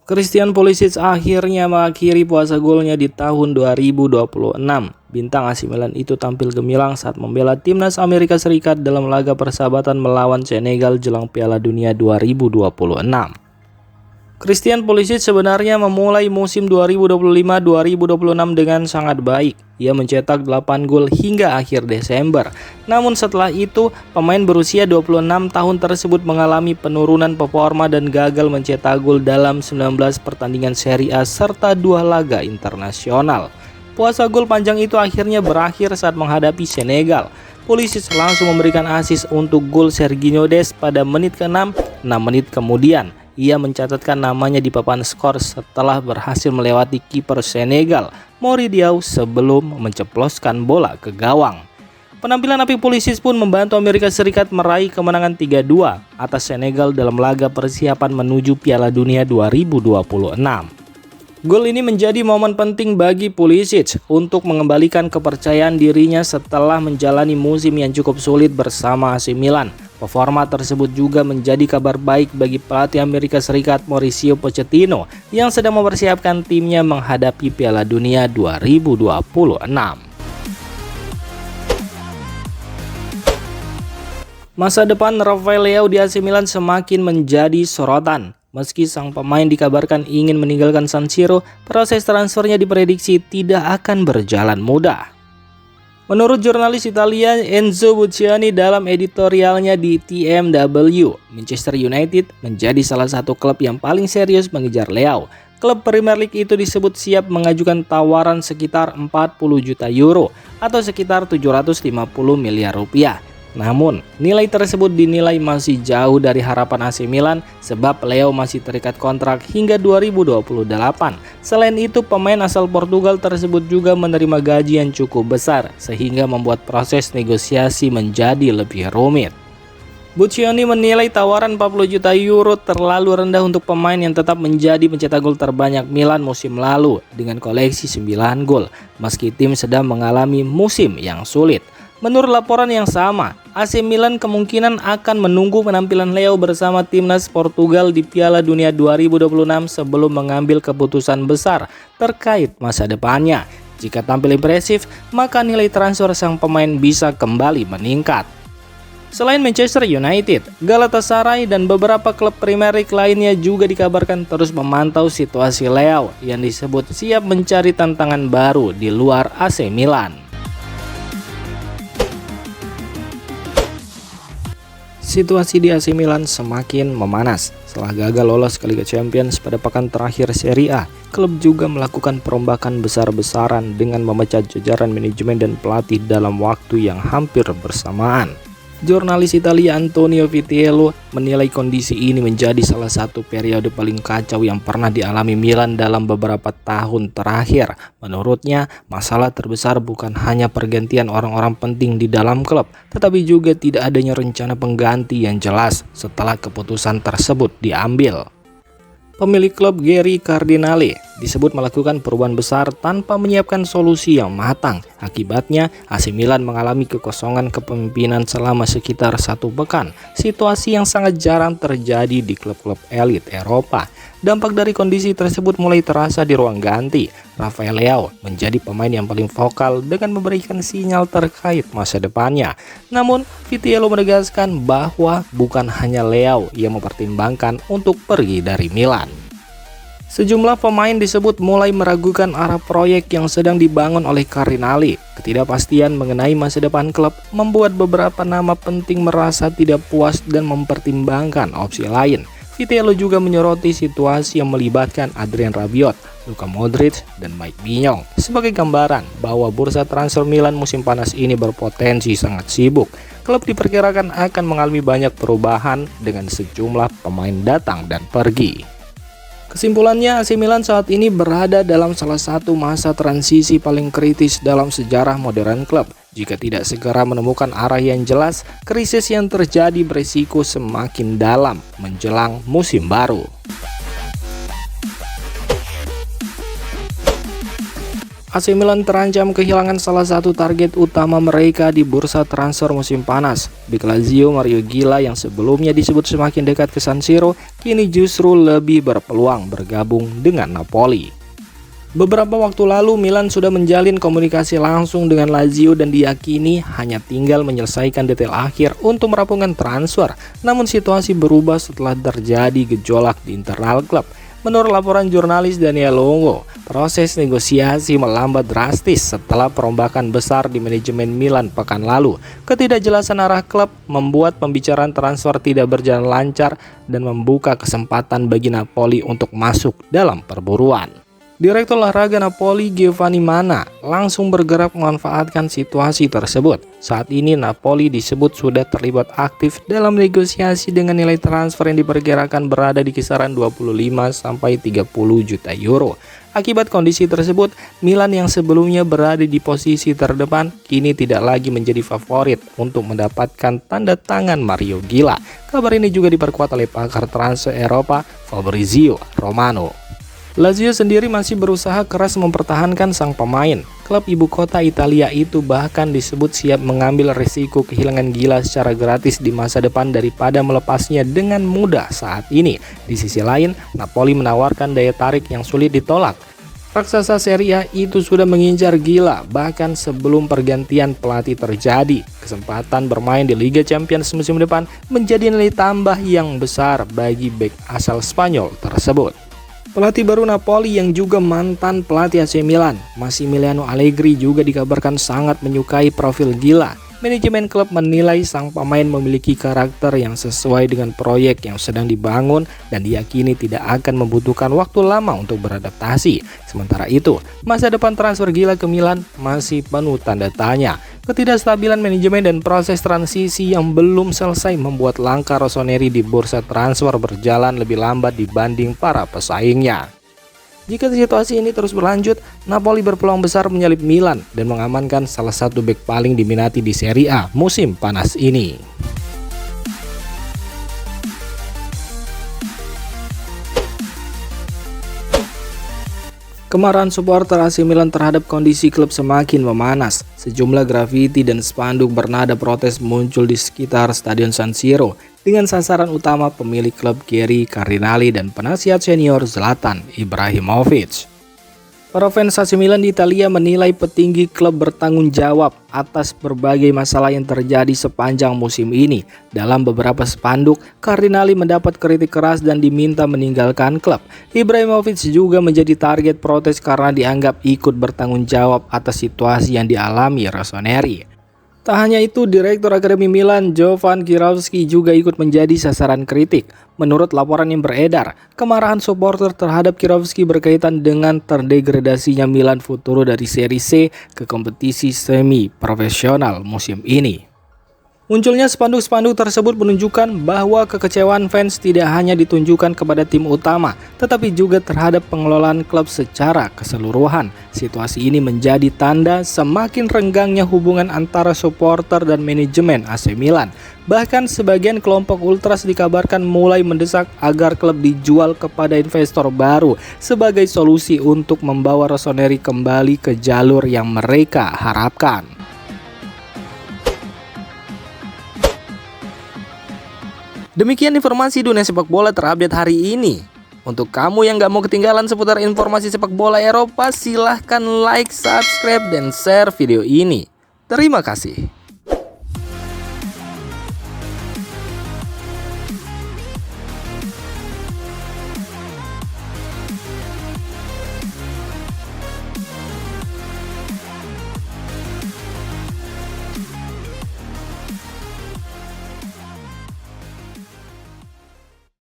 Christian Pulisic akhirnya mengakhiri puasa golnya di tahun 2026. Bintang AC Milan itu tampil gemilang saat membela timnas Amerika Serikat dalam laga persahabatan melawan Senegal jelang Piala Dunia 2026. Christian Pulisic sebenarnya memulai musim 2025-2026 dengan sangat baik. Ia mencetak 8 gol hingga akhir Desember. Namun setelah itu, pemain berusia 26 tahun tersebut mengalami penurunan performa dan gagal mencetak gol dalam 19 pertandingan Serie A serta 2 laga internasional. Puasa gol panjang itu akhirnya berakhir saat menghadapi Senegal. Pulisic langsung memberikan assist untuk gol Serginho Dest pada menit ke-6. 6 menit kemudian, ia mencatatkan namanya di papan skor setelah berhasil melewati kiper Senegal, Mory Diaw, sebelum menceploskan bola ke gawang. Penampilan apik Pulisic pun membantu Amerika Serikat meraih kemenangan 3-2 atas Senegal dalam laga persiapan menuju Piala Dunia 2026. Gol ini menjadi momen penting bagi Pulisic untuk mengembalikan kepercayaan dirinya setelah menjalani musim yang cukup sulit bersama AC Milan. Performa tersebut juga menjadi kabar baik bagi pelatih Amerika Serikat Mauricio Pochettino yang sedang mempersiapkan timnya menghadapi Piala Dunia 2026. Masa depan Rafael Leao di AC Milan semakin menjadi sorotan. Meski sang pemain dikabarkan ingin meninggalkan San Siro, proses transfernya diprediksi tidak akan berjalan mudah. Menurut jurnalis Italia Enzo Buccioni dalam editorialnya di TMW, Manchester United menjadi salah satu klub yang paling serius mengejar Leao. Klub Premier League itu disebut siap mengajukan tawaran sekitar 40 juta euro atau sekitar 750 miliar rupiah. Namun, nilai tersebut dinilai masih jauh dari harapan AC Milan sebab Leao masih terikat kontrak hingga 2028. Selain itu, pemain asal Portugal tersebut juga menerima gaji yang cukup besar sehingga membuat proses negosiasi menjadi lebih rumit. Buccioni menilai tawaran 40 juta euro terlalu rendah untuk pemain yang tetap menjadi pencetak gol terbanyak Milan musim lalu dengan koleksi 9 gol, meski tim sedang mengalami musim yang sulit. Menurut laporan yang sama, AC Milan kemungkinan akan menunggu penampilan Leao bersama timnas Portugal di Piala Dunia 2026 sebelum mengambil keputusan besar terkait masa depannya. Jika tampil impresif, maka nilai transfer sang pemain bisa kembali meningkat. Selain Manchester United, Galatasaray dan beberapa klub Premier League lainnya juga dikabarkan terus memantau situasi Leao yang disebut siap mencari tantangan baru di luar AC Milan. Situasi di AC Milan semakin memanas. Setelah gagal lolos ke Liga Champions pada pekan terakhir Serie A, klub juga melakukan perombakan besar-besaran dengan memecat jajaran manajemen dan pelatih dalam waktu yang hampir bersamaan. Jurnalis Italia Antonio Vitiello menilai kondisi ini menjadi salah satu periode paling kacau yang pernah dialami Milan dalam beberapa tahun terakhir. Menurutnya, masalah terbesar bukan hanya pergantian orang-orang penting di dalam klub, tetapi juga tidak adanya rencana pengganti yang jelas setelah keputusan tersebut diambil. Pemilik klub Gary Cardinale disebut melakukan perubahan besar tanpa menyiapkan solusi yang matang. Akibatnya, AC Milan mengalami kekosongan kepemimpinan selama sekitar 1 pekan. Situasi yang sangat jarang terjadi di klub-klub elit Eropa. Dampak dari kondisi tersebut mulai terasa di ruang ganti. Rafael Leao menjadi pemain yang paling vokal dengan memberikan sinyal terkait masa depannya. Namun, Vitiello menegaskan bahwa bukan hanya Leao yang mempertimbangkan untuk pergi dari Milan. Sejumlah pemain disebut mulai meragukan arah proyek yang sedang dibangun oleh Cardinale. Ketidakpastian mengenai masa depan klub membuat beberapa nama penting merasa tidak puas dan mempertimbangkan opsi lain. Vitiello juga menyoroti situasi yang melibatkan Adrien Rabiot, Luka Modric, dan Mike Maignan sebagai gambaran bahwa bursa transfer Milan musim panas ini berpotensi sangat sibuk. Klub diperkirakan akan mengalami banyak perubahan dengan sejumlah pemain datang dan pergi. Kesimpulannya, AC Milan saat ini berada dalam salah satu masa transisi paling kritis dalam sejarah modern klub. Jika tidak segera menemukan arah yang jelas, krisis yang terjadi berisiko semakin dalam menjelang musim baru. AC Milan terancam kehilangan salah satu target utama mereka di bursa transfer musim panas. Bek Lazio Mario Gila yang sebelumnya disebut semakin dekat ke San Siro, kini justru lebih berpeluang bergabung dengan Napoli. Beberapa waktu lalu Milan sudah menjalin komunikasi langsung dengan Lazio dan diyakini hanya tinggal menyelesaikan detail akhir untuk merampungkan transfer. Namun situasi berubah setelah terjadi gejolak di internal klub. Menurut laporan jurnalis Daniel Longo, proses negosiasi melambat drastis setelah perombakan besar di manajemen Milan pekan lalu. Ketidakjelasan arah klub membuat pembicaraan transfer tidak berjalan lancar dan membuka kesempatan bagi Napoli untuk masuk dalam perburuan. Direktur olahraga Napoli Giovanni Manna langsung bergerak memanfaatkan situasi tersebut. Saat ini Napoli disebut sudah terlibat aktif dalam negosiasi dengan nilai transfer yang diperkirakan berada di kisaran 25-30 juta euro. Akibat kondisi tersebut, Milan yang sebelumnya berada di posisi terdepan kini tidak lagi menjadi favorit untuk mendapatkan tanda tangan Mario Gila. Kabar ini juga diperkuat oleh pakar transfer Eropa Fabrizio Romano. Lazio sendiri masih berusaha keras mempertahankan sang pemain. Klub ibu kota Italia itu bahkan disebut siap mengambil risiko kehilangan Gila secara gratis di masa depan daripada melepasnya dengan mudah saat ini. Di sisi lain, Napoli menawarkan daya tarik yang sulit ditolak. Raksasa Serie A itu sudah mengincar Gila bahkan sebelum pergantian pelatih terjadi. Kesempatan bermain di Liga Champions musim depan menjadi nilai tambah yang besar bagi bek asal Spanyol tersebut. Pelatih baru Napoli yang juga mantan pelatih AC Milan, Massimiliano Allegri juga dikabarkan sangat menyukai profil Gila. Manajemen klub menilai sang pemain memiliki karakter yang sesuai dengan proyek yang sedang dibangun dan diyakini tidak akan membutuhkan waktu lama untuk beradaptasi. Sementara itu, masa depan transfer Gila ke Milan masih penuh tanda tanya. Ketidakstabilan manajemen dan proses transisi yang belum selesai membuat langkah Rossoneri di bursa transfer berjalan lebih lambat dibanding para pesaingnya. Jika situasi ini terus berlanjut, Napoli berpeluang besar menyalip Milan dan mengamankan salah satu bek paling diminati di Serie A musim panas ini. Kemarahan supporter AC Milan terhadap kondisi klub semakin memanas. Sejumlah grafiti dan spanduk bernada protes muncul di sekitar Stadion San Siro dengan sasaran utama pemilik klub Thierry Cardinali dan penasihat senior Zlatan Ibrahimovic. Para fans AC Milan di Italia menilai petinggi klub bertanggung jawab atas berbagai masalah yang terjadi sepanjang musim ini. Dalam beberapa spanduk, Cardinali mendapat kritik keras dan diminta meninggalkan klub. Ibrahimovic juga menjadi target protes karena dianggap ikut bertanggung jawab atas situasi yang dialami Rossoneri. Tak hanya itu, Direktur Akademi Milan Jovan Kirovski juga ikut menjadi sasaran kritik. Menurut laporan yang beredar, kemarahan supporter terhadap Kirovski berkaitan dengan terdegradasinya Milan Futuro dari Serie C ke kompetisi semi profesional musim ini. Munculnya spanduk-spanduk tersebut menunjukkan bahwa kekecewaan fans tidak hanya ditunjukkan kepada tim utama, tetapi juga terhadap pengelolaan klub secara keseluruhan. Situasi ini menjadi tanda semakin renggangnya hubungan antara supporter dan manajemen AC Milan. Bahkan sebagian kelompok ultras dikabarkan mulai mendesak agar klub dijual kepada investor baru sebagai solusi untuk membawa Rossoneri kembali ke jalur yang mereka harapkan. Demikian informasi dunia sepak bola terupdate hari ini. Untuk kamu yang gak mau ketinggalan seputar informasi sepak bola Eropa, silahkan like, subscribe, dan share video ini. Terima kasih.